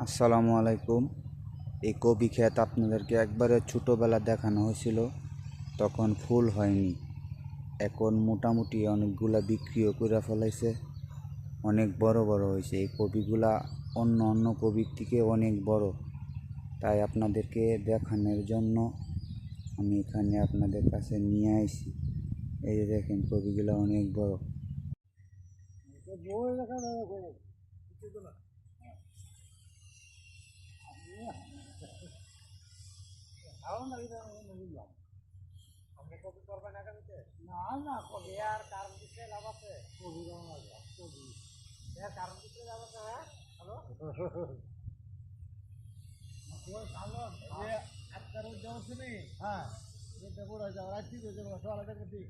আসসালামু আলাইকুম। এই কপি ক্ষেত আপনাদেরকে একবারে ছোটোবেলা দেখানো হয়েছিল, তখন ফুল হয়নি। এখন মোটামুটি অনেকগুলা বিক্রিও করে ফেলাইছে, অনেক বড় বড় হয়েছে। এই কপিগুলা অন্য অন্য কপির থেকে অনেক বড়, তাই আপনাদেরকে দেখানোর জন্য আমি এখানে আপনাদের কাছে নিয়ে আসি। এই যে দেখেন, কপিগুলা অনেক বড়। না না কবি আর কারণ দিতে লাভ আছে কবি কবি এর কারণ দিতে লাভ আছে। হ্যাঁ হ্যালো আপনার যেমন শুনি হ্যাঁ পুরো যাওয়া রাখছি সকালে ঠিক